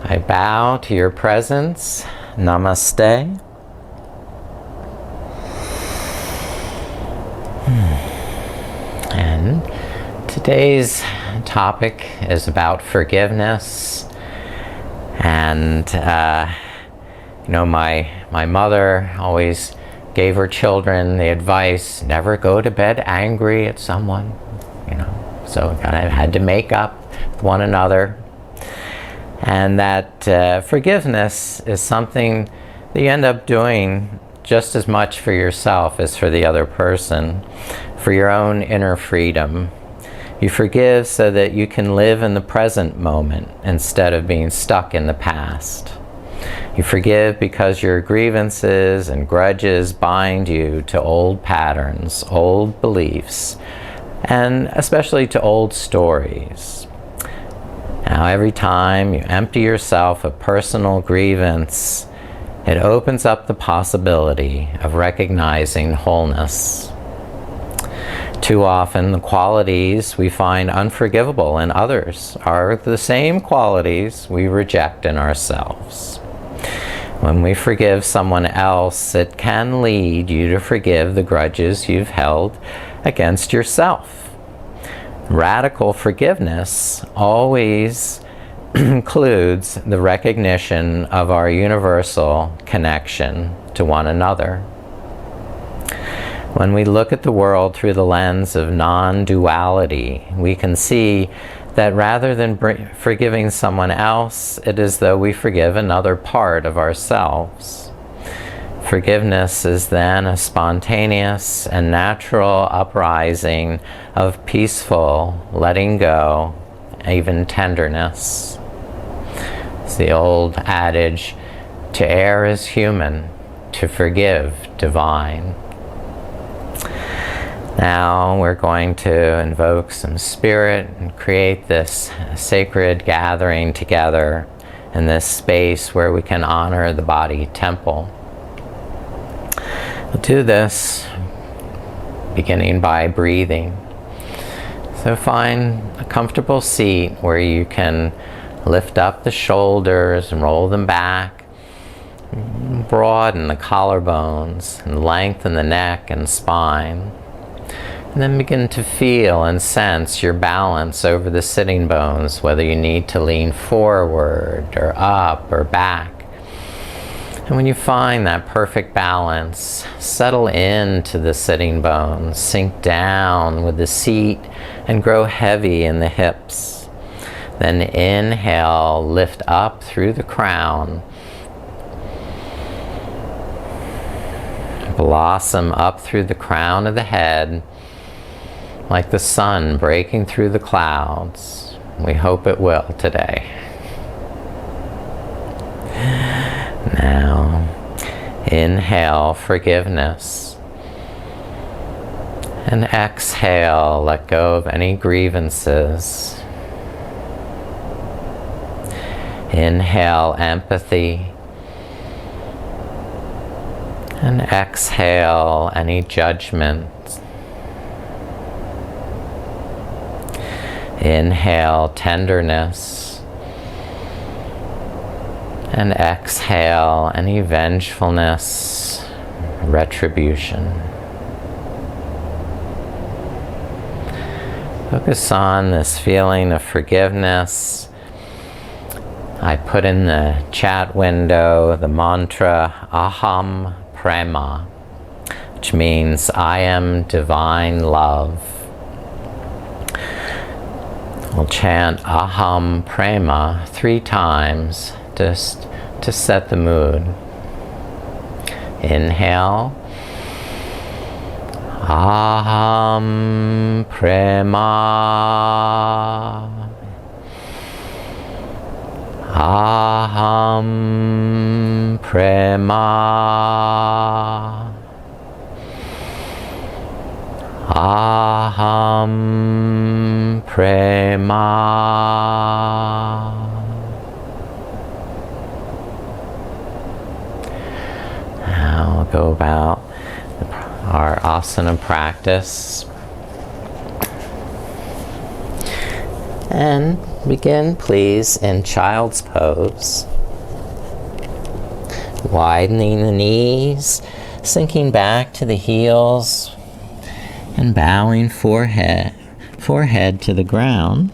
I bow to your presence. Namaste. And today's topic is about forgiveness. And, my mother always gave her children the advice, never go to bed angry at someone, So we kind of had to make up with one another. And that forgiveness is something that you end up doing just as much for yourself as for the other person, for your own inner freedom. You forgive so that you can live in the present moment instead of being stuck in the past. You forgive because your grievances and grudges bind you to old patterns, old beliefs, and especially to old stories. Now, every time you empty yourself of personal grievance, it opens up the possibility of recognizing wholeness. Too often, the qualities we find unforgivable in others are the same qualities we reject in ourselves. When we forgive someone else, it can lead you to forgive the grudges you've held against yourself. Radical forgiveness always includes the recognition of our universal connection to one another. When we look at the world through the lens of non-duality, we can see that rather than forgiving someone else, it is as though we forgive another part of ourselves. Forgiveness is then a spontaneous and natural uprising of peaceful letting go, even tenderness. It's the old adage, to err is human, to forgive divine. Now we're going to invoke some spirit and create this sacred gathering together in this space where we can honor the body temple. We'll do this beginning by breathing. So find a comfortable seat where you can lift up the shoulders and roll them back, broaden the collarbones, and lengthen the neck and spine. And then begin to feel and sense your balance over the sitting bones, whether you need to lean forward or up or back. And when you find that perfect balance, settle into the sitting bones, sink down with the seat, and grow heavy in the hips. Then inhale, lift up through the crown. Blossom up through the crown of the head, like the sun breaking through the clouds. We hope it will today. Now, inhale forgiveness. And exhale, let go of any grievances. Inhale empathy. And exhale any judgment. Inhale tenderness. And exhale any vengefulness, retribution. Focus on this feeling of forgiveness. I put in the chat window the mantra Aham Prema, which means I am divine love. We'll chant Aham Prema 3 times just to set the mood. Inhale. Aham Prema. Aham Prema. Aham Prema. Now we'll go about our asana practice. And Begin, please, in child's pose. Widening the knees, sinking back to the heels, and bowing forehead to the ground,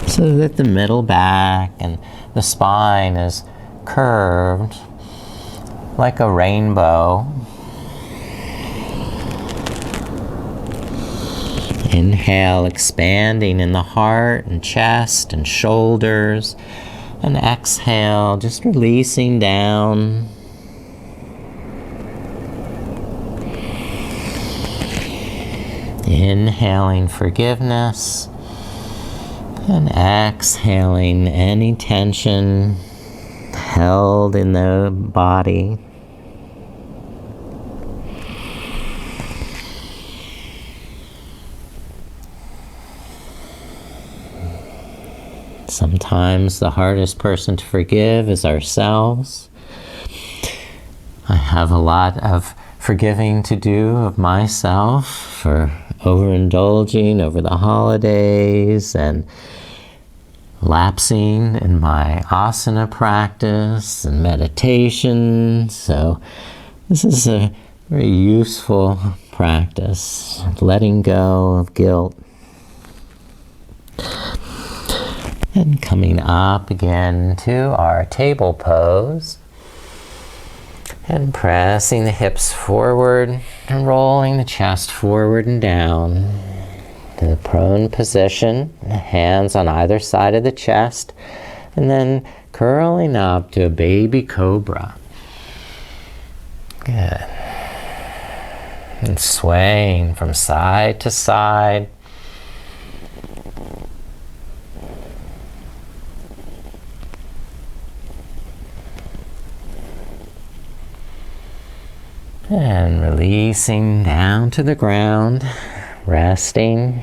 so that the middle back and the spine is curved like a rainbow. Inhale, expanding in the heart and chest and shoulders. And exhale, just releasing down. Inhaling forgiveness. And exhaling any tension held in the body. Sometimes the hardest person to forgive is ourselves. I have a lot of forgiving to do of myself for overindulging over the holidays and lapsing in my asana practice and meditation. So this is a very useful practice, letting go of guilt. And coming up again to our table pose. And pressing the hips forward and rolling the chest forward and down to the prone position. Hands on either side of the chest. And then curling up to a baby cobra. Good. And swaying from side to side. And releasing down to the ground, resting.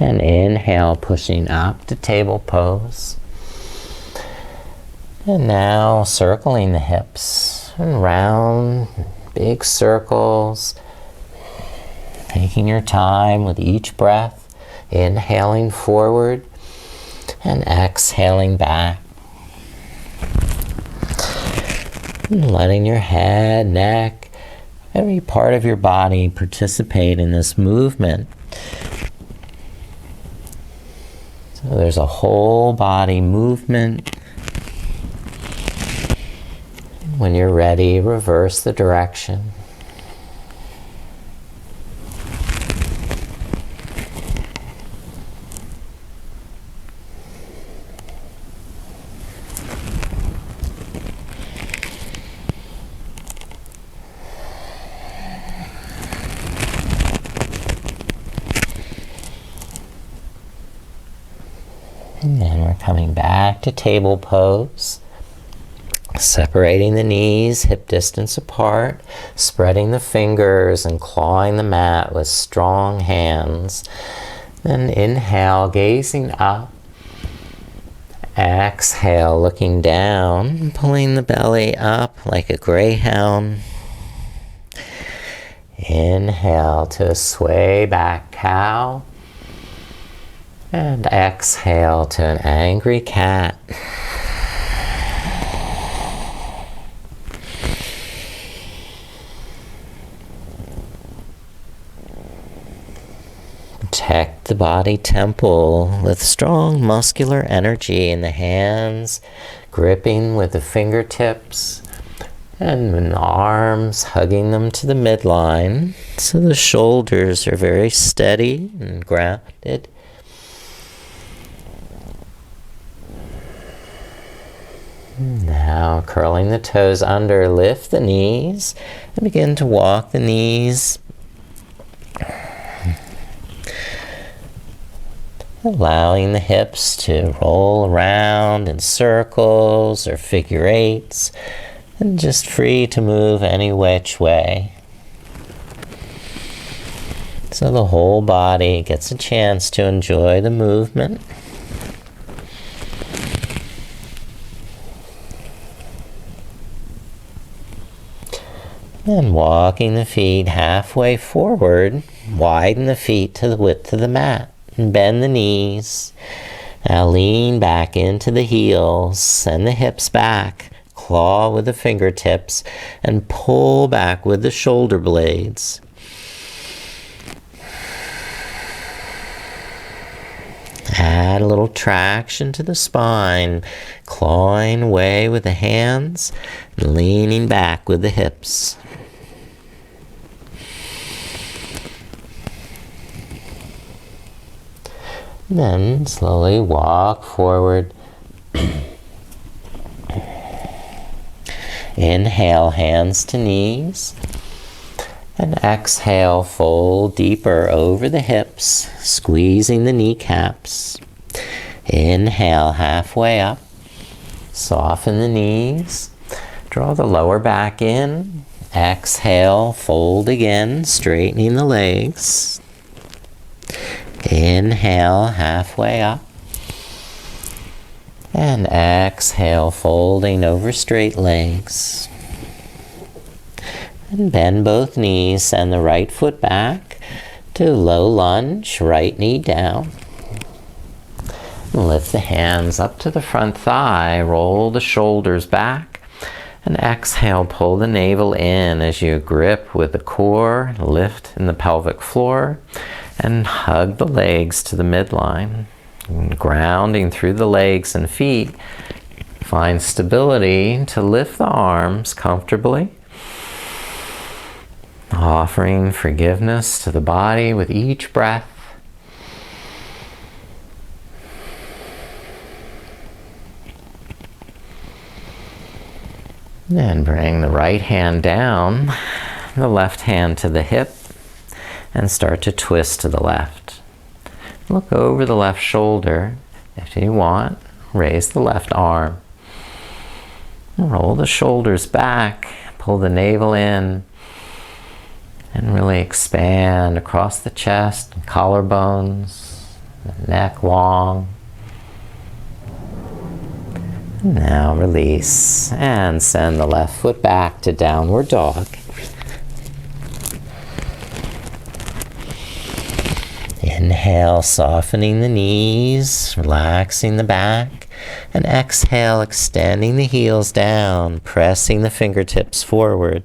And inhale, pushing up to table pose. And now circling the hips and round, big circles. Taking your time with each breath, inhaling forward and exhaling back. Letting your head, neck, every part of your body participate in this movement. So there's a whole body movement. When you're ready, reverse the direction. And then we're coming back to table pose. Separating the knees, hip distance apart. Spreading the fingers and clawing the mat with strong hands. Then inhale, gazing up. Exhale, looking down. Pulling the belly up like a greyhound. Inhale to a sway back cow. And exhale to an angry cat. Protect the body temple with strong muscular energy in the hands, gripping with the fingertips, and in the arms, hugging them to the midline, so the shoulders are very steady and grounded. Now, curling the toes under, lift the knees and begin to walk the knees. Allowing the hips to roll around in circles or figure eights, and just free to move any which way. So the whole body gets a chance to enjoy the movement. And walking the feet halfway forward, Widen the feet to the width of the mat. And bend the knees. Now lean back into the heels. Send the hips back. Claw with the fingertips. And pull back with the shoulder blades. Add a little traction to the spine, clawing away with the hands, and leaning back with the hips. Then slowly walk forward. Inhale, hands to knees. And exhale, fold deeper over the hips, squeezing the kneecaps. Inhale, halfway up. Soften the knees. Draw the lower back in. Exhale, fold again, straightening the legs. Inhale, halfway up. And exhale, folding over straight legs. And bend both knees, send the right foot back to low lunge, right knee down. Lift the hands up to the front thigh, roll the shoulders back, and exhale, pull the navel in as you grip with the core, lift in the pelvic floor, and hug the legs to the midline. And grounding through the legs and feet, find stability to lift the arms comfortably. Offering forgiveness to the body with each breath. Then bring the right hand down, the left hand to the hip, and start to twist to the left. Look over the left shoulder. If you want, raise the left arm. Roll the shoulders back, pull the navel in, and really expand across the chest, and collarbones, the neck long. Now release and send the left foot back to downward dog. Inhale, softening the knees, relaxing the back, and exhale, extending the heels down, pressing the fingertips forward.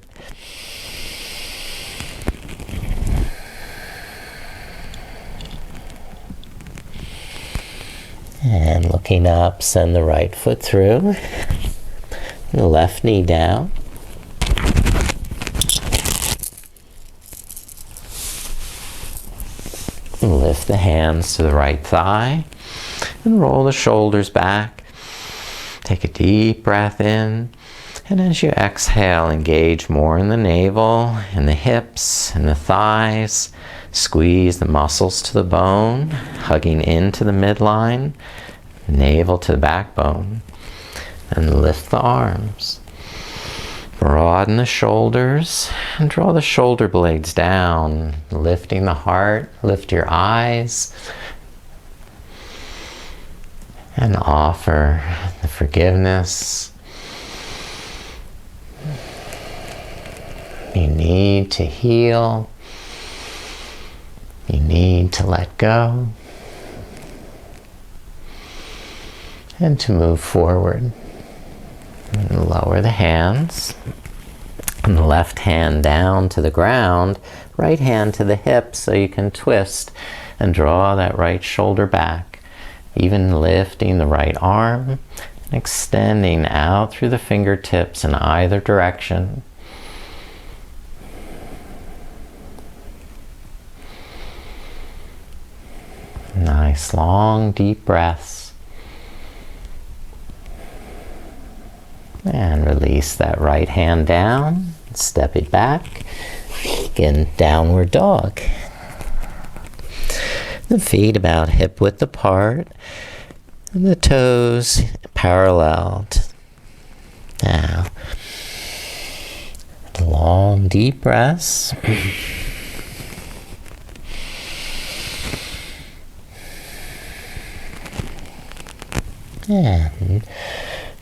And looking up, send the right foot through, the left knee down. Lift the hands to the right thigh and roll the shoulders back. Take a deep breath in, and as you exhale, engage more in the navel, in the hips, in the thighs. Squeeze the muscles to the bone, hugging into the midline, navel to the backbone, and lift the arms. Broaden the shoulders and draw the shoulder blades down, lifting the heart, lift your eyes, and offer the forgiveness. You need to heal. You need to let go and to move forward. And lower the hands, and the left hand down to the ground, right hand to the hip so you can twist and draw that right shoulder back, even lifting the right arm and extending out through the fingertips in either direction. Nice long deep breaths. And release that right hand down, step it back, again downward dog. The feet about hip width apart, and the toes paralleled. Now, long deep breaths. And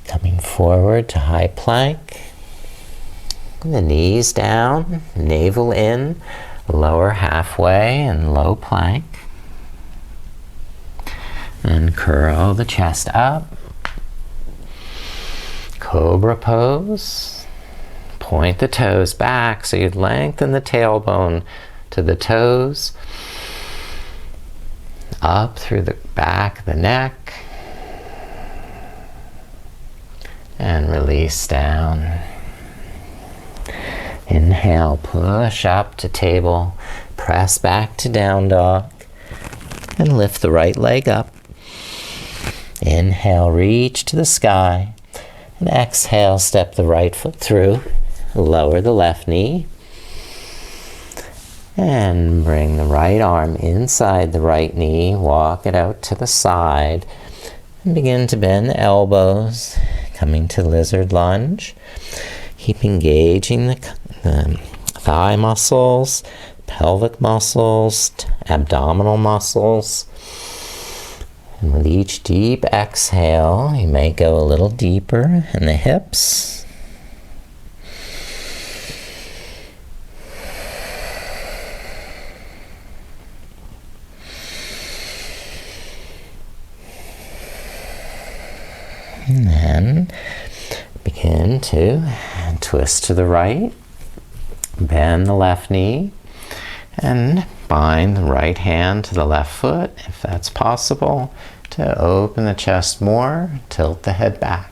coming forward to high plank. The knees down, navel in, Lower halfway in low plank. And curl the chest up. Cobra pose. Point the toes back so you'd lengthen the tailbone to the toes. Up through the back of the neck. And release down. Inhale, push up to table. Press back to down dog. And lift the right leg up. Inhale, reach to the sky. And exhale, step the right foot through. Lower the left knee. And bring the right arm inside the right knee. Walk it out to the side. And begin to bend the elbows. Coming to lizard lunge. Keep engaging the thigh muscles, pelvic muscles, abdominal muscles. And with each deep exhale, you may go a little deeper in the hips. And then begin to twist to the right, bend the left knee, and bind the right hand to the left foot, if that's possible, to open the chest more, tilt the head back.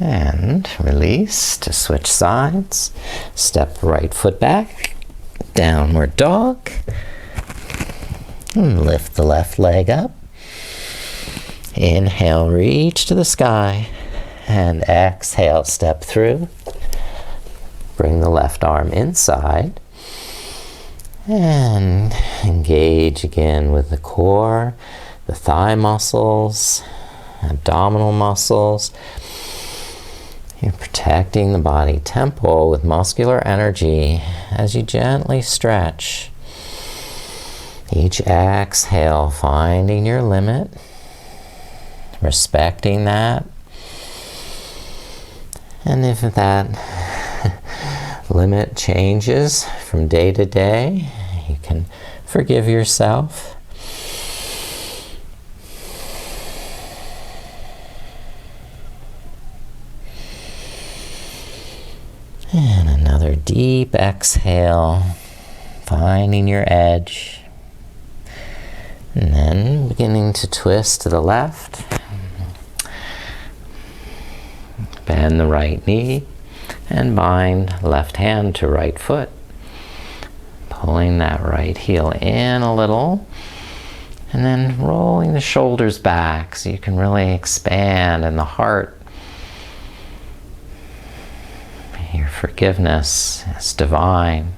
And release to switch sides. Step the right foot back, downward dog. And lift the left leg up. Inhale, reach to the sky. And exhale, step through. Bring the left arm inside. And engage again with the core, the thigh muscles, abdominal muscles. You're protecting the body temple with muscular energy as you gently stretch. Each exhale, finding your limit, respecting that. And if that limit changes from day to day, you can forgive yourself. And another deep exhale, finding your edge. And then beginning to twist to the left. Bend the right knee and bind left hand to right foot. Pulling that right heel in a little. And then rolling the shoulders back so you can really expand in the heart. Your forgiveness is divine.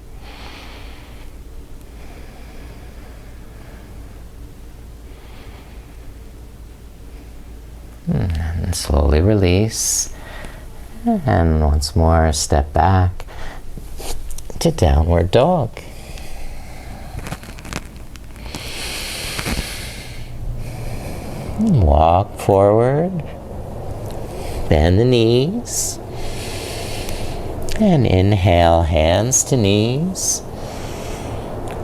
And slowly release. And once more, step back to downward dog. Walk forward. Bend the knees. And inhale, hands to knees.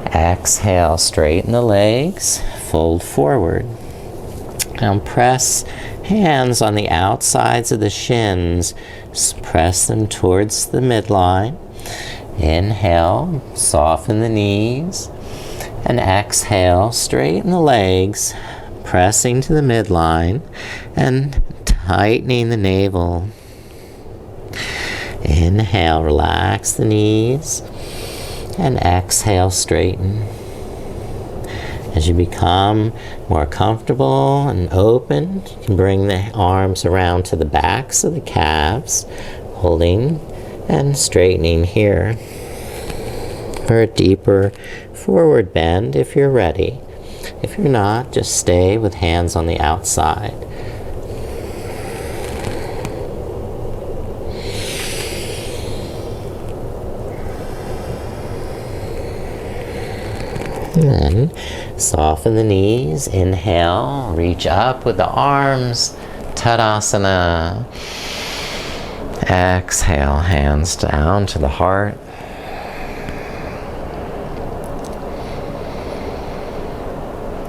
Exhale, straighten the legs, fold forward. Now press hands on the outsides of the shins. Press them towards the midline. Inhale, soften the knees. And exhale, straighten the legs, pressing to the midline and tightening the navel. Inhale, relax the knees, and exhale, straighten. As you become more comfortable and open, you can bring the arms around to the backs of the calves, holding and straightening here. For a deeper forward bend if you're ready. If you're not, just stay with hands on the outside. And soften the knees. Inhale, reach up with the arms, Tadasana. Exhale, hands down to the heart.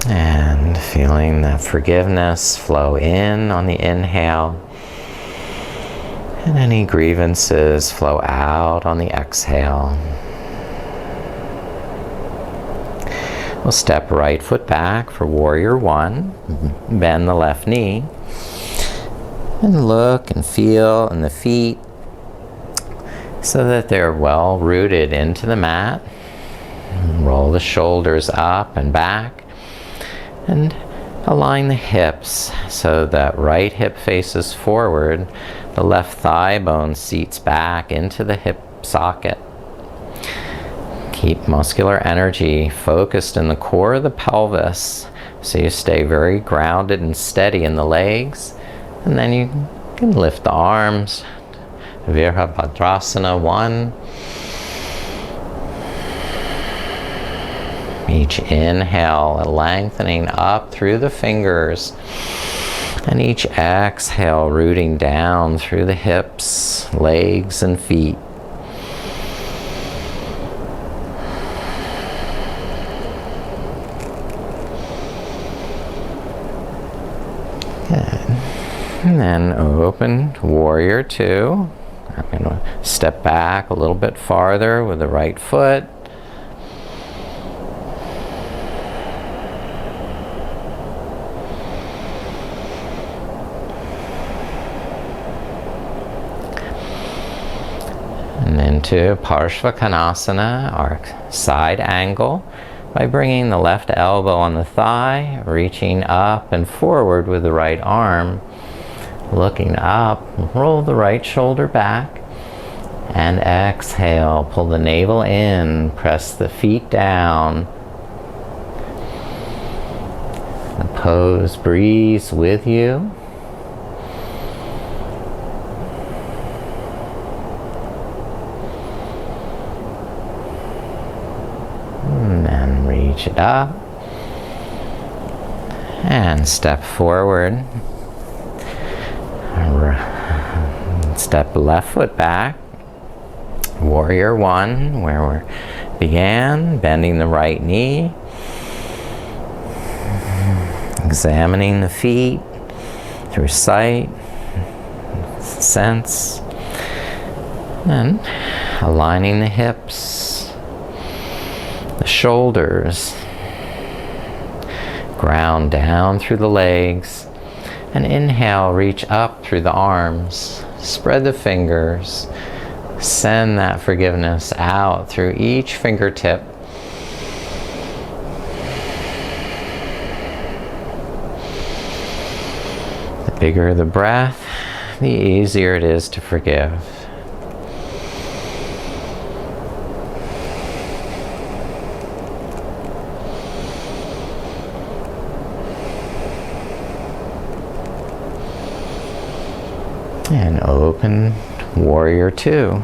And feeling that forgiveness flow in on the inhale. And any grievances flow out on the exhale. We'll step right foot back for warrior one. Bend the left knee. And look and feel in the feet so that they're well rooted into the mat. Roll the shoulders up and back. And align the hips so that right hip faces forward. The left thigh bone seats back into the hip socket. Keep muscular energy focused in the core of the pelvis so you stay very grounded and steady in the legs. And then you can lift the arms. Virabhadrasana 1. Each inhale, lengthening up through the fingers. And each exhale, rooting down through the hips, legs, and feet. Good. And then open to warrior two. I'm going to step back a little bit farther with the right foot. And into Parshvakonasana, our side angle, by bringing the left elbow on the thigh, reaching up and forward with the right arm, looking up, roll the right shoulder back, and exhale, pull the navel in, press the feet down. The pose breathes with you. Reach it up and step forward. Step left foot back. Warrior one, where we began, bending the right knee. Examining the feet through sight, sense, and aligning the hips. The shoulders, ground down through the legs, and inhale, reach up through the arms, spread the fingers, send that forgiveness out through each fingertip. The bigger the breath, the easier it is to forgive. And open warrior two.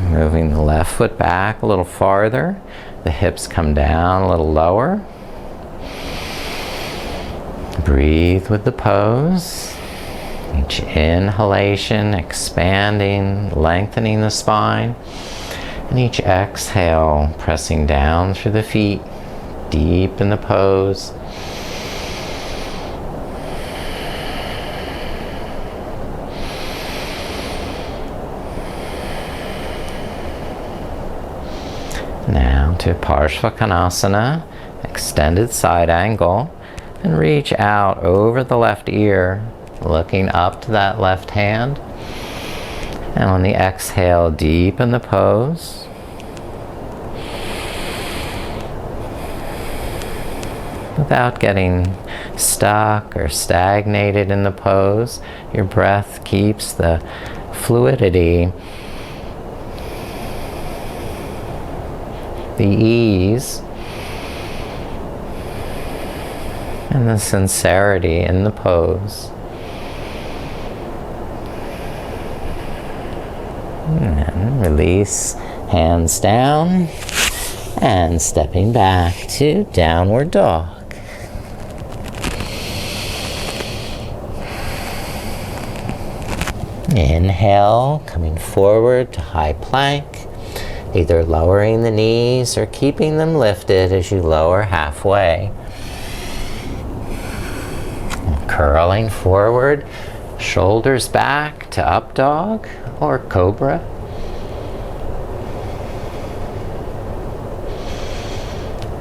Moving the left foot back a little farther. The hips come down a little lower. Breathe with the pose. Each inhalation, expanding, lengthening the spine. And each exhale, pressing down through the feet, deep in the pose. Now to Parshvakonasana, extended side angle, and reach out over the left ear, looking up to that left hand. And on the exhale, deepen the pose. Without getting stuck or stagnated in the pose, your breath keeps the fluidity, the ease, and the sincerity in the pose. And then release, hands down, And stepping back to downward dog. Inhale, coming forward to high plank, either lowering the knees or keeping them lifted as you lower halfway. Curling forward, shoulders back to up dog or cobra.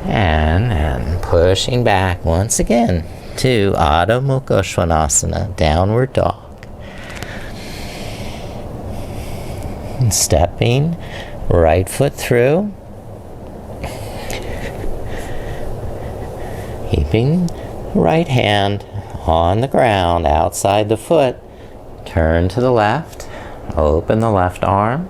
And pushing back once again to Adho Mukha Svanasana, downward dog. And stepping right foot through. Keeping right hand on the ground outside the foot. Turn to the left. Open the left arm.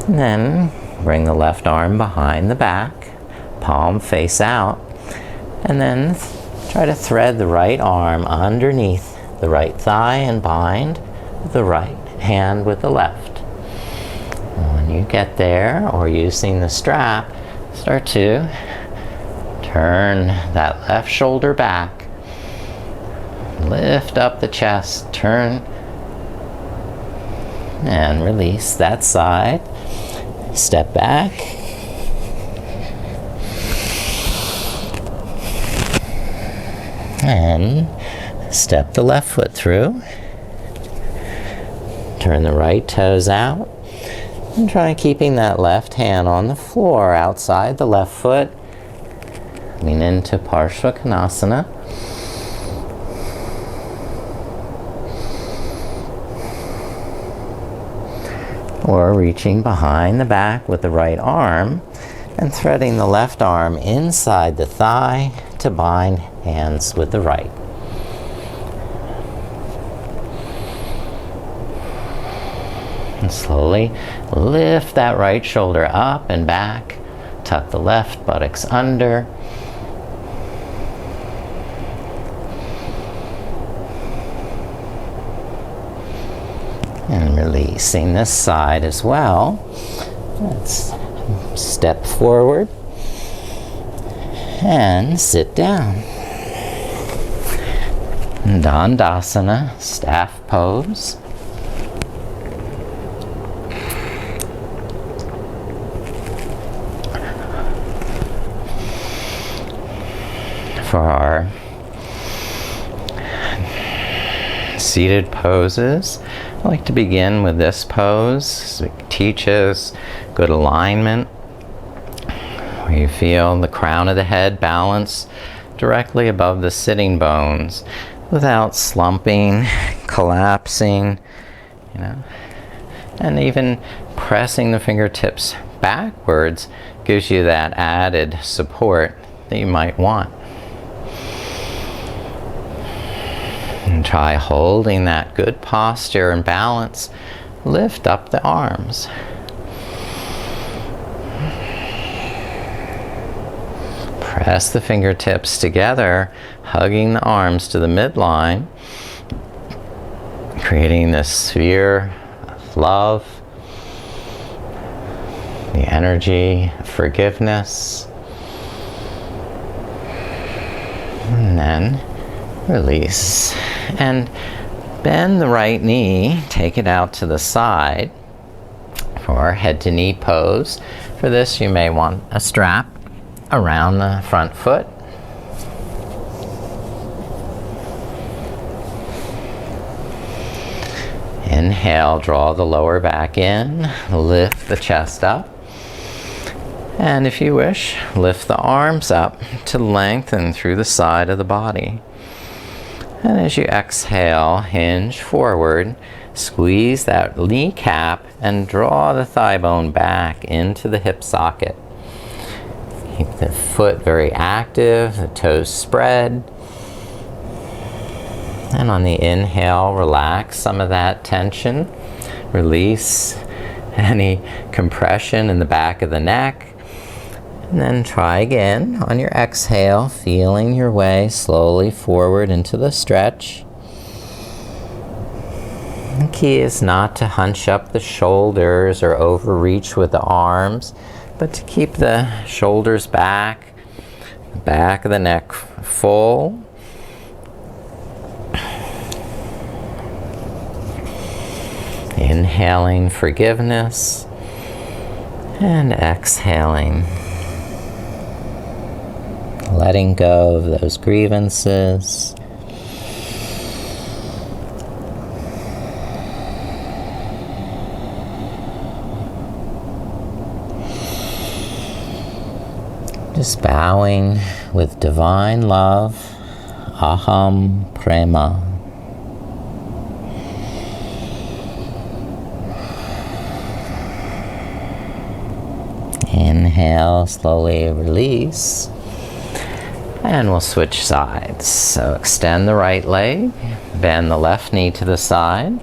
And then bring the left arm behind the back. Palm face out. And then try to thread the right arm underneath the right thigh and bind the right hand with the left. When you get there, or using the strap, start to turn that left shoulder back. Lift up the chest, turn, and release that side. Step back. And step the left foot through. Turn the right toes out. And try keeping that left hand on the floor outside the left foot. Lean into Parshvakonasana. Or reaching behind the back with the right arm and threading the left arm inside the thigh to bind hands with the right. And slowly lift that right shoulder up and back. Tuck the left buttocks under. And releasing this side as well. Let's step forward and sit down. Dandasana, staff pose. For our seated poses, I like to begin with this pose. It teaches good alignment, where you feel the crown of the head balance directly above the sitting bones without slumping, collapsing, and even pressing the fingertips backwards gives you that added support that you might want. And try holding that good posture and balance. Lift up the arms. Press the fingertips together, hugging the arms to the midline, creating this sphere of love, the energy of forgiveness, and then release. And bend the right knee, take it out to the side for head to knee pose. For this, you may want a strap around the front foot. Inhale, draw the lower back in, lift the chest up. And if you wish, lift the arms up to lengthen through the side of the body. And as you exhale, hinge forward, squeeze that kneecap and draw the thigh bone back into the hip socket. Keep the foot very active, the toes spread. And on the inhale, relax some of that tension. Release any compression in the back of the neck. And then try again on your exhale, feeling your way slowly forward into the stretch. And key is not to hunch up the shoulders or overreach with the arms, but to keep the shoulders back, the back of the neck full. Inhaling forgiveness and exhaling, letting go of those grievances. Just bowing with divine love, aham prema. Inhale, slowly release, and we'll switch sides. So extend the right leg, bend the left knee to the side,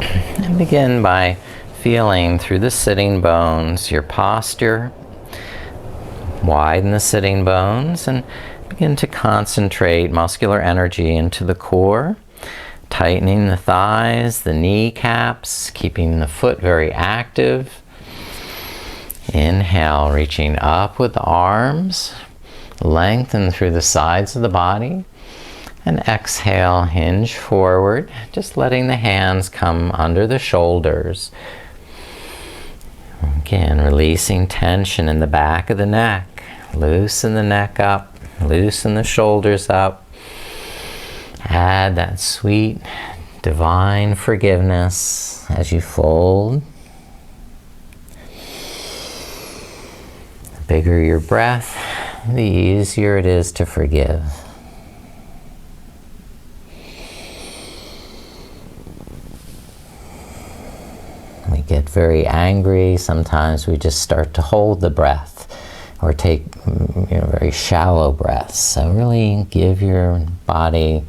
and begin by feeling through the sitting bones your posture. Widen the sitting bones and begin to concentrate muscular energy into the core, tightening the thighs, the kneecaps, keeping the foot very active. Inhale, reaching up with the arms, lengthen through the sides of the body. And exhale, hinge forward, just letting the hands come under the shoulders. Again, releasing tension in the back of the neck. Loosen the neck up, loosen the shoulders up. Add that sweet, divine forgiveness as you fold. The bigger your breath, the easier it is to forgive. We get very angry. Sometimes we just start to hold the breath or take very shallow breaths. So really give your body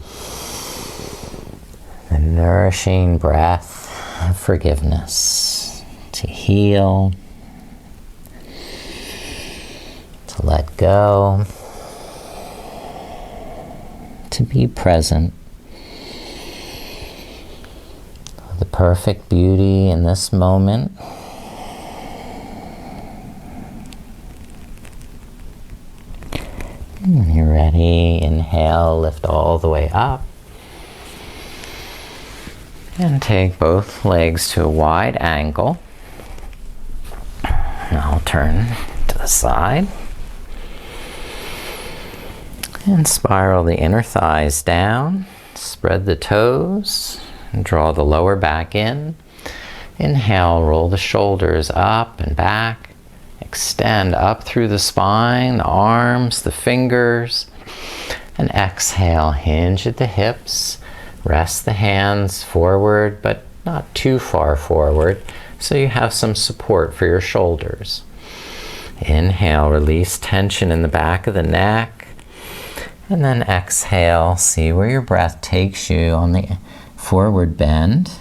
the nourishing breath of forgiveness to heal, to let go, to be present. The perfect beauty in this moment. And when you're ready, inhale, lift all the way up. And take both legs to a wide angle. Now turn to the side. And spiral the inner thighs down. Spread the toes. And draw the lower back in. Inhale, roll the shoulders up and back. Extend up through the spine, the arms, the fingers. And exhale, hinge at the hips. Rest the hands forward, but not too far forward, so you have some support for your shoulders. Inhale, release tension in the back of the neck. And then exhale, see where your breath takes you on the forward bend.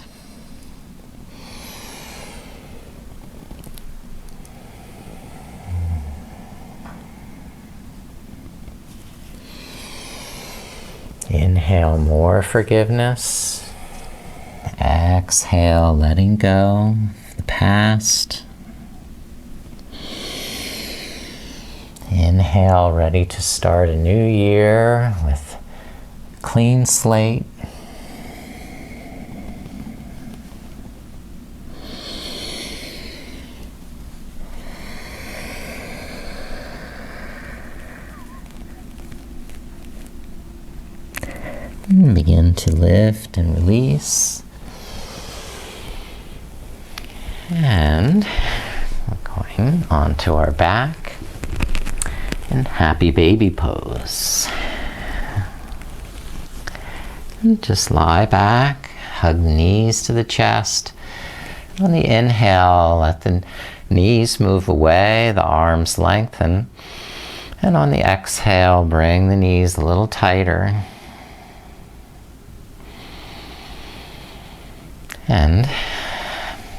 Inhale, more forgiveness. Exhale, letting go of the past. Inhale, ready to start a new year with a clean slate. And begin to lift and release. And we're going onto our back in happy baby pose. And just lie back, hug knees to the chest. On the inhale, let the knees move away, the arms lengthen. And on the exhale, bring the knees a little tighter. And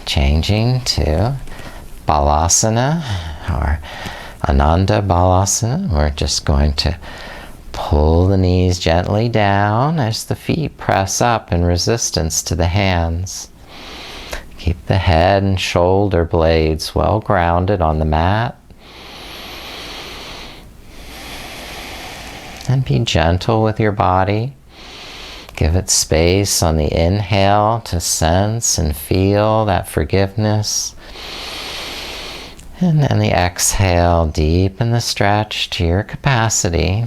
changing to Balasana or Ananda Balasana. We're just going to Pull the knees gently down as the feet press up in resistance to the hands. Keep the head and shoulder blades well grounded on the mat. And be gentle with your body. Give it space on the inhale to sense and feel that forgiveness. And then the exhale, deepen the stretch to your capacity.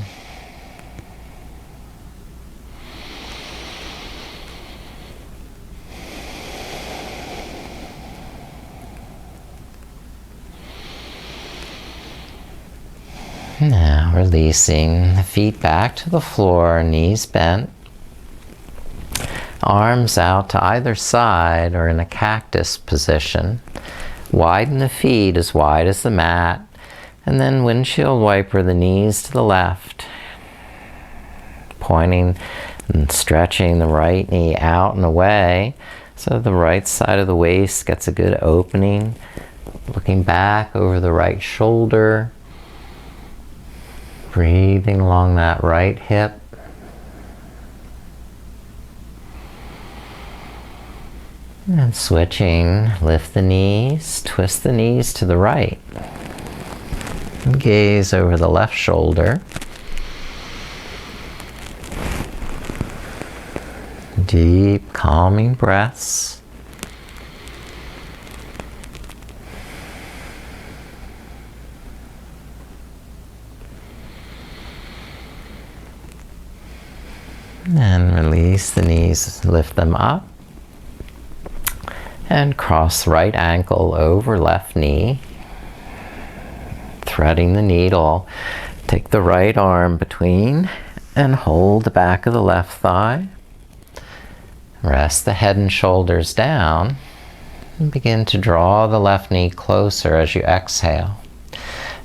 Now releasing the feet back to the floor, knees bent. Arms out to either side or in a cactus position. Widen the feet as wide as the mat, and then windshield wiper the knees to the left. Pointing and stretching the right knee out and away so the right side of the waist gets a good opening. Looking back over the right shoulder. Breathing along that right hip. And switching, lift the knees, twist the knees to the right. And gaze over the left shoulder. Deep, calming breaths. And release the knees, lift them up. And cross right ankle over left knee. Threading the needle. Take the right arm between and hold the back of the left thigh. Rest the head and shoulders down. And begin to draw the left knee closer as you exhale.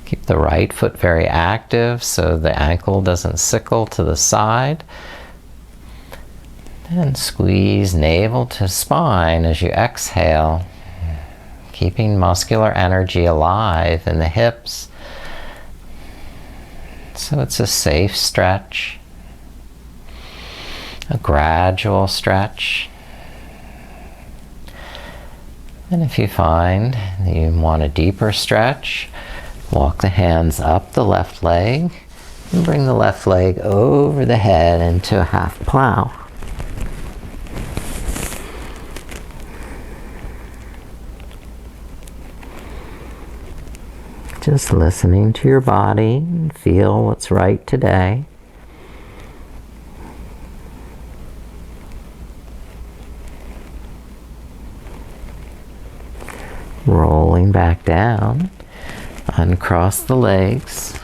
Keep the right foot very active so the ankle doesn't sickle to the side. And squeeze navel to spine as you exhale, keeping muscular energy alive in the hips. So it's a safe stretch, a gradual stretch. And if you find that you want a deeper stretch, walk the hands up the left leg and bring the left leg over the head into a half plow. Just listening to your body and feel what's right today. Rolling back down, uncross the legs.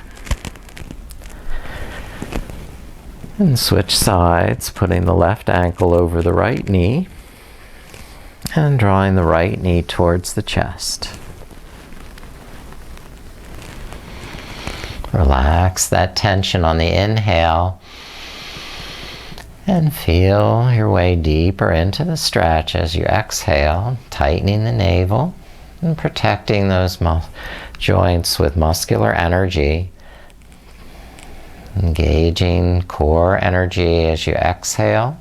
And switch sides, putting the left ankle over the right knee and drawing the right knee towards the chest. Relax that tension on the inhale and feel your way deeper into the stretch as you exhale, tightening the navel and protecting those joints with muscular energy. Engaging core energy as you exhale.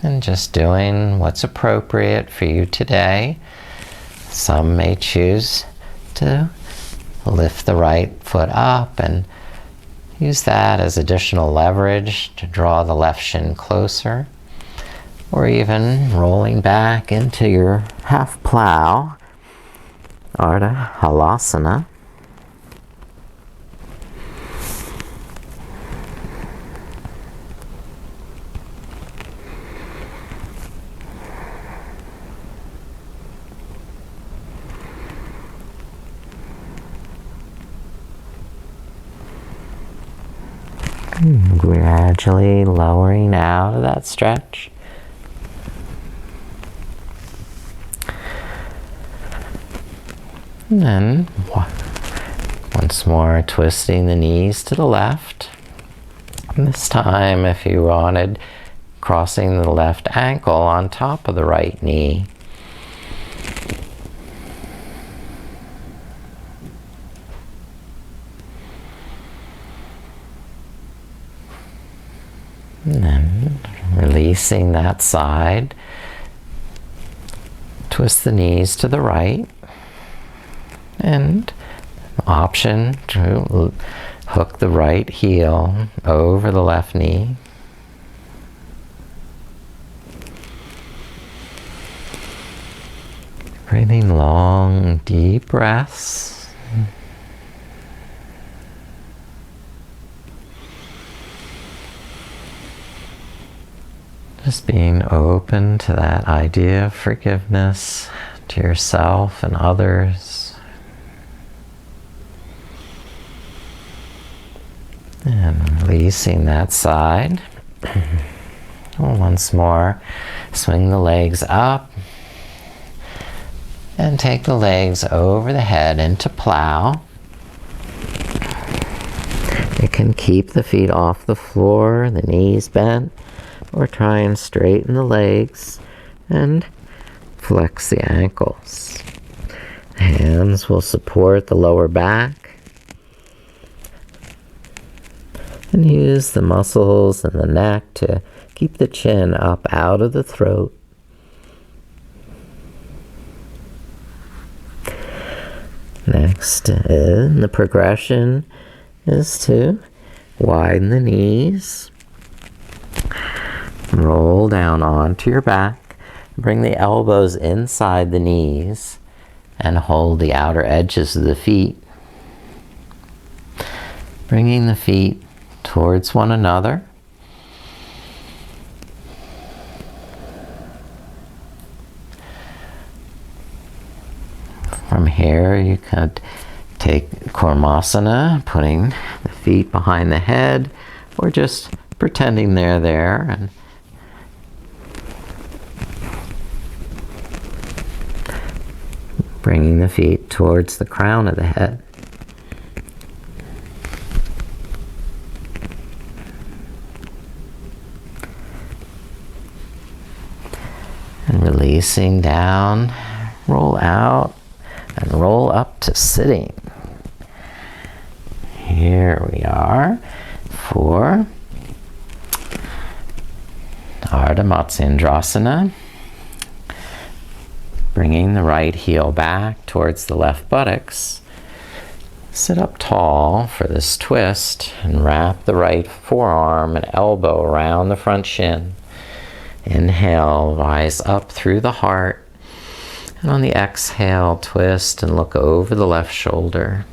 And just doing what's appropriate for you today. Some may choose to lift the right foot up and use that as additional leverage to draw the left shin closer. Or even rolling back into your half plow, Ardha Halasana. Gradually lowering out of that stretch. And then once more twisting the knees to the left. And this time, if you wanted, crossing the left ankle on top of the right knee. And then releasing that side. Twist the knees to the right. And option to hook the right heel over the left knee. Breathing long, deep breaths. Just being open to that idea of forgiveness to yourself and others. And releasing that side. Once more, swing the legs up. And take the legs over the head into plow. You can keep the feet off the floor, the knees bent, or try and straighten the legs and flex the ankles. Hands will support the lower back. And use the muscles in the neck to keep the chin up out of the throat. Next, the progression is to widen the knees, roll down onto your back, bring the elbows inside the knees, and hold the outer edges of the feet. Bringing the feet towards one another. From here, you could take Kurmasana, putting the feet behind the head, or just pretending they're there. And bringing the feet towards the crown of the head. And releasing down, roll out. And roll up to sitting. Here we are for Ardha Matsyendrasana. Bringing the right heel back towards the left buttocks. Sit up tall for this twist and wrap the right forearm and elbow around the front shin. Inhale, rise up through the heart. And on the exhale, twist and look over the left shoulder.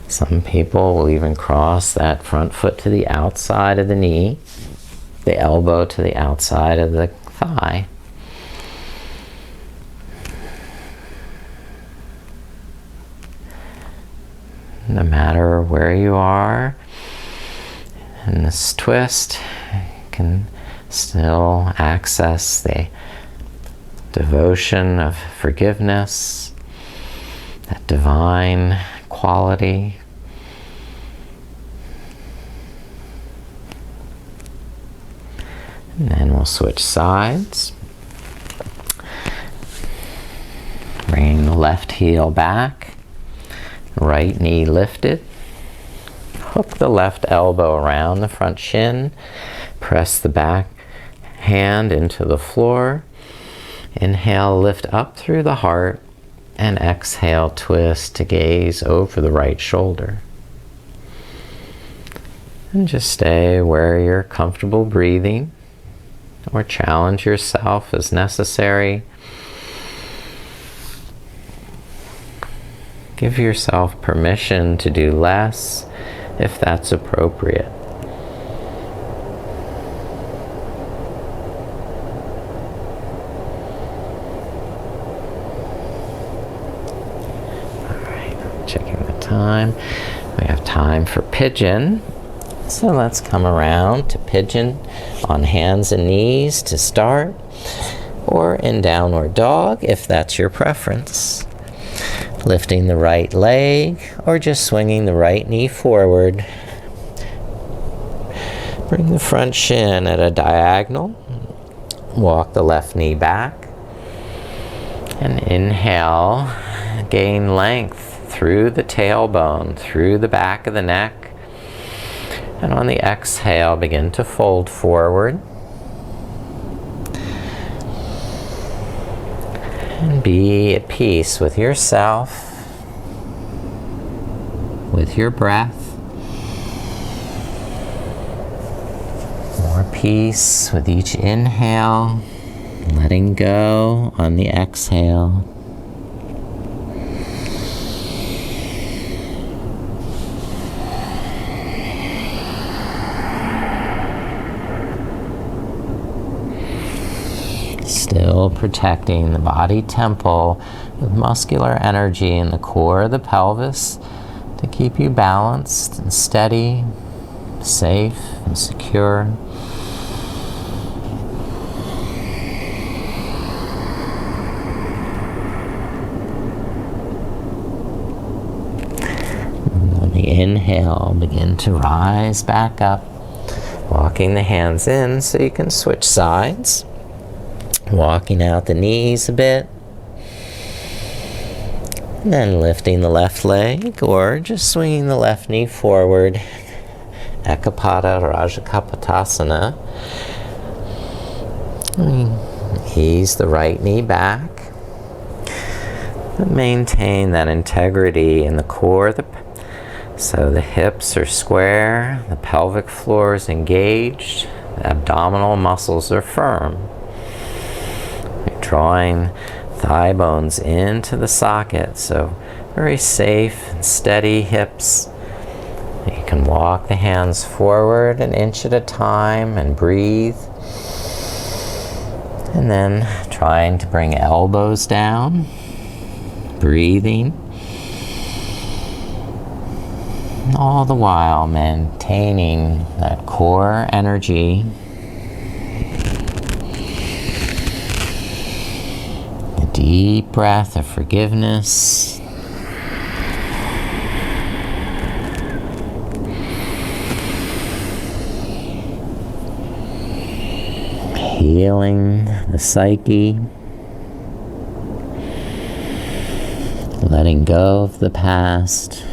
Some people will even cross that front foot to the outside of the knee, the elbow to the outside of the thigh. No matter where you are in this twist, you can still access the devotion of forgiveness, that divine quality. And then we'll switch sides. Bringing the left heel back, right knee lifted. Hook the left elbow around the front shin. Press the back hand into the floor. Inhale, lift up through the heart, and exhale, twist to gaze over the right shoulder. And just stay where you're comfortable breathing, or challenge yourself as necessary. Give yourself permission to do less if that's appropriate. Time. We have time for pigeon. So let's come around to pigeon on hands and knees to start, or in downward dog if that's your preference. Lifting the right leg or just swinging the right knee forward. Bring the front shin at a diagonal. Walk the left knee back. And inhale, gain length through the tailbone, through the back of the neck. And on the exhale, begin to fold forward. And be at peace with yourself, with your breath. More peace with each inhale, letting go on the exhale. Still protecting the body temple with muscular energy in the core of the pelvis to keep you balanced and steady, safe and secure. And on the inhale, begin to rise back up, walking the hands in so you can switch sides. Walking out the knees a bit. And then lifting the left leg or just swinging the left knee forward. Ekapada Rajakapotasana. Ease the right knee back. But maintain that integrity in the core. So the hips are square, the pelvic floor is engaged, the abdominal muscles are firm. Drawing thigh bones into the socket, so very safe and steady hips. You can walk the hands forward an inch at a time and breathe. And then trying to bring elbows down, breathing. All the while maintaining that core energy. Deep breath of forgiveness. Healing the psyche. Letting go of the past.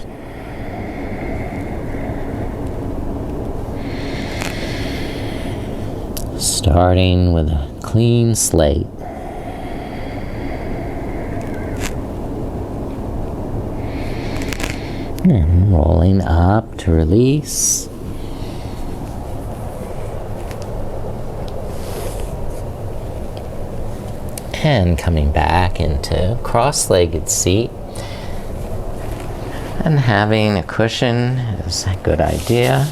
Starting with a clean slate. And rolling up to release. And coming back into cross-legged seat. And having a cushion is a good idea.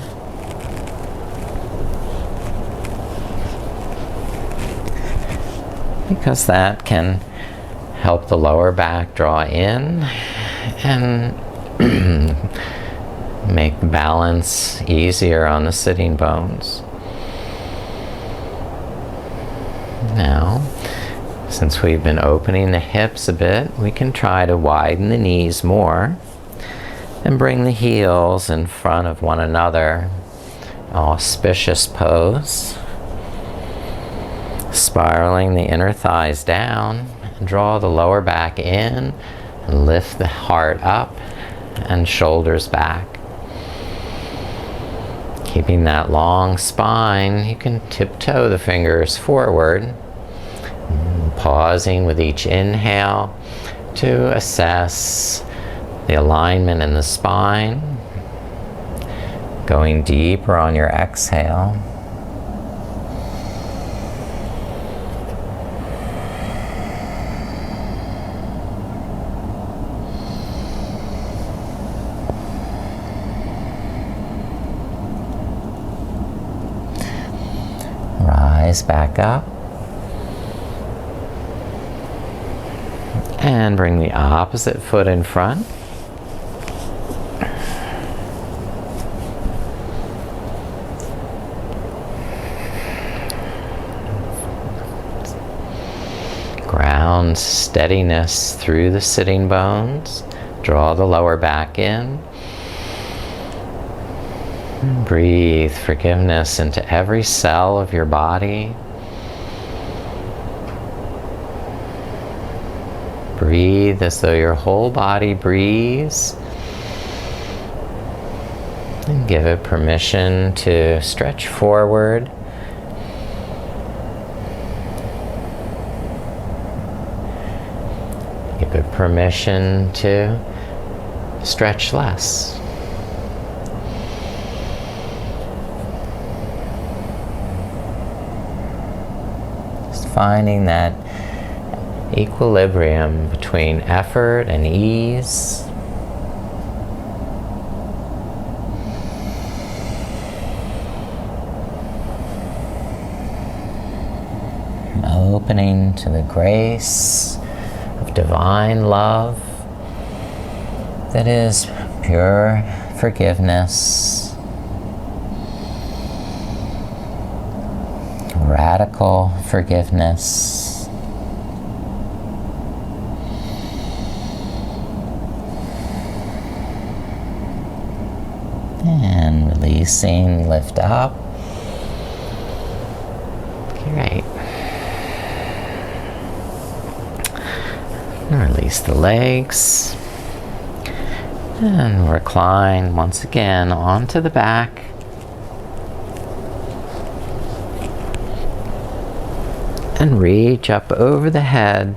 Because that can help the lower back draw in and make the balance easier on the sitting bones. Now, since we've been opening the hips a bit, we can try to widen the knees more and bring the heels in front of one another. Auspicious pose. Spiraling the inner thighs down and draw the lower back in and lift the heart up and shoulders back. Keeping that long spine, you can tiptoe the fingers forward, pausing with each inhale to assess the alignment in the spine, going deeper on your exhale. Rise back up and bring the opposite foot in front. Ground steadiness through the sitting bones. Draw the lower back in. Breathe forgiveness into every cell of your body. Breathe as though your whole body breathes. And give it permission to stretch forward. Give it permission to stretch less. Just finding that equilibrium between effort and ease. Opening to the grace of divine love that is pure forgiveness, radical forgiveness, and releasing, lift up. Great. Release the legs and recline once again onto the back. And reach up over the head,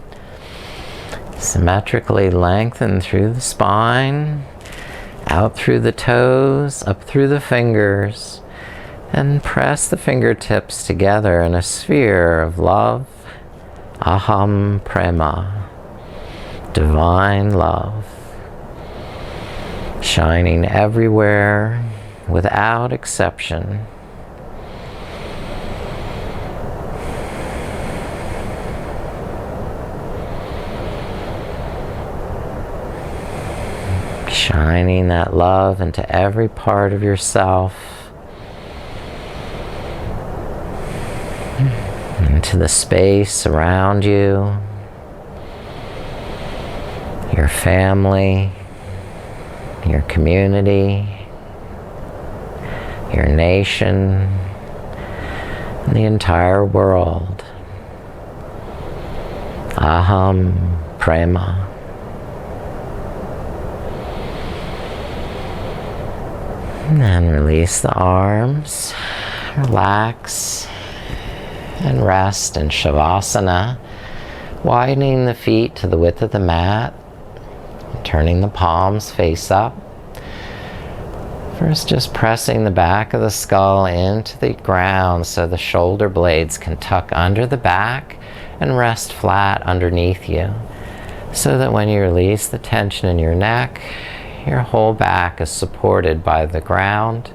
symmetrically lengthen through the spine, out through the toes, up through the fingers, and press the fingertips together in a sphere of love, aham prema. Divine love, shining everywhere without exception. Shining that love into every part of yourself, into the space around you, your family, your community, your nation, and the entire world. Aham prema. And then release the arms, relax, and rest in Shavasana, widening the feet to the width of the mat. Turning the palms face up. First, just pressing the back of the skull into the ground so the shoulder blades can tuck under the back and rest flat underneath you, so that when you release the tension in your neck, your whole back is supported by the ground,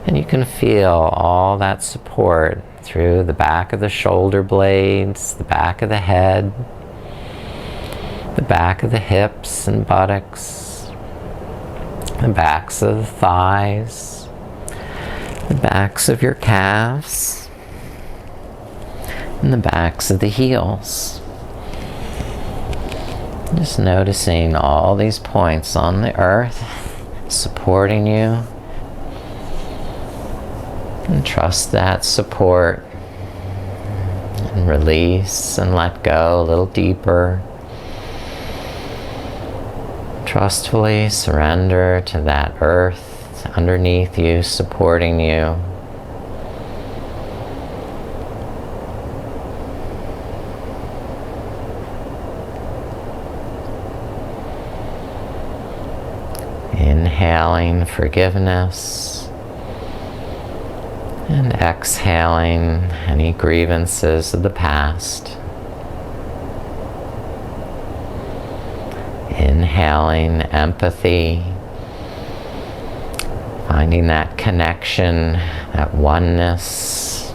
and you can feel all that support through the back of the shoulder blades, the back of the head, the back of the hips and buttocks, the backs of the thighs, the backs of your calves, and the backs of the heels. Just noticing all these points on the earth supporting you, and trust that support, and release and let go a little deeper. Trustfully surrender to that earth underneath you, supporting you. Inhaling forgiveness and exhaling any grievances of the past. Inhaling empathy, finding that connection, that oneness.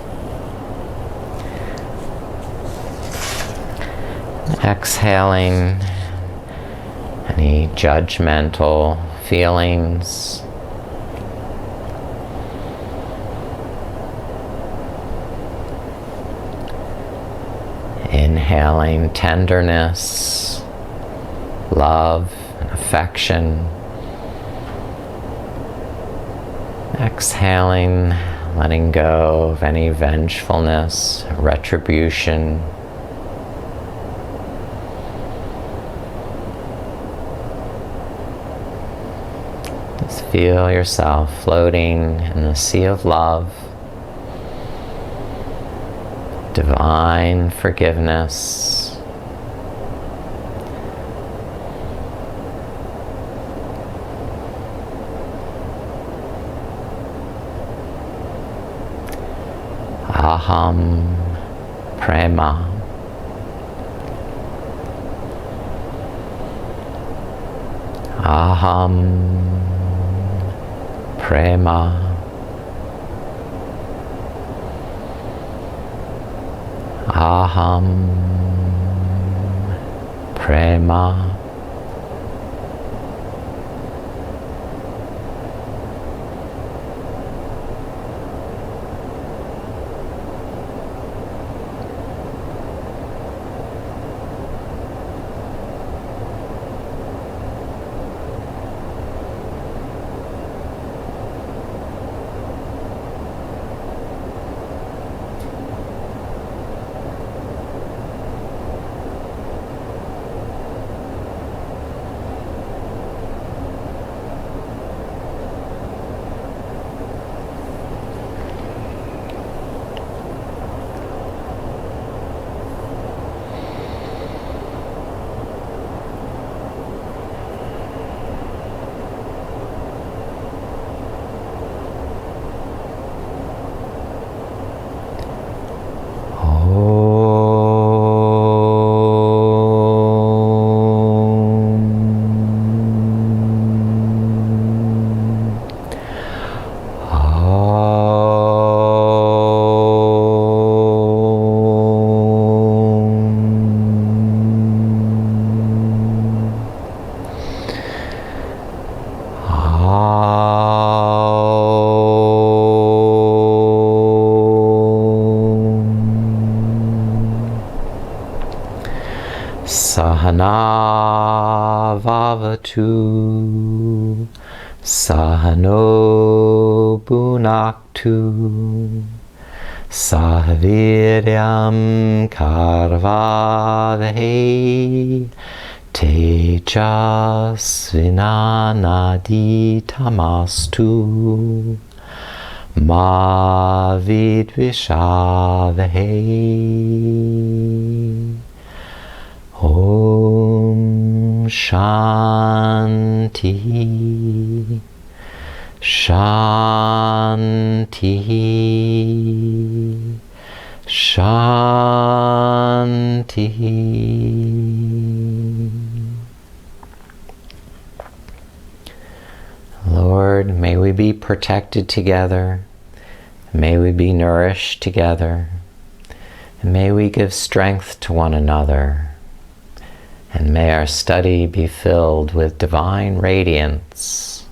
Exhaling any judgmental feelings. Inhaling tenderness, love, and affection. Exhaling, letting go of any vengefulness, retribution. Just feel yourself floating in the sea of love, divine forgiveness. Aham prema. Aham prema. Aham prema. Sahana vavatu, sahano bhunaktu, sahaviryam karvavahe, tejasvinanaditamastu, ma vidvishavahe. Om Shanti, Shanti, Shanti. Lord, may we be protected together. May we be nourished together. And may we give strength to one another. And may our study be filled with divine radiance.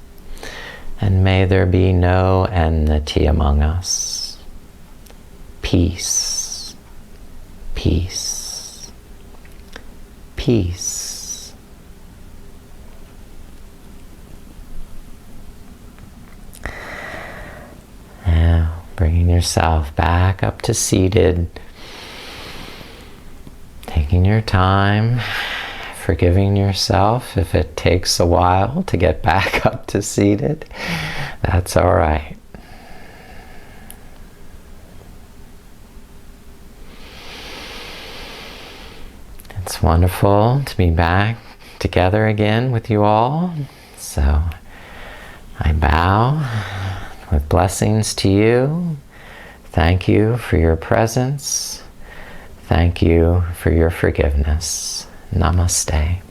And may there be no enmity among us. Peace, peace, peace. Now, bringing yourself back up to seated. Taking your time. Forgiving yourself if it takes a while to get back up to seated. That's all right. It's wonderful to be back together again with you all. So I bow with blessings to you. Thank you for your presence. Thank you for your forgiveness. Namaste.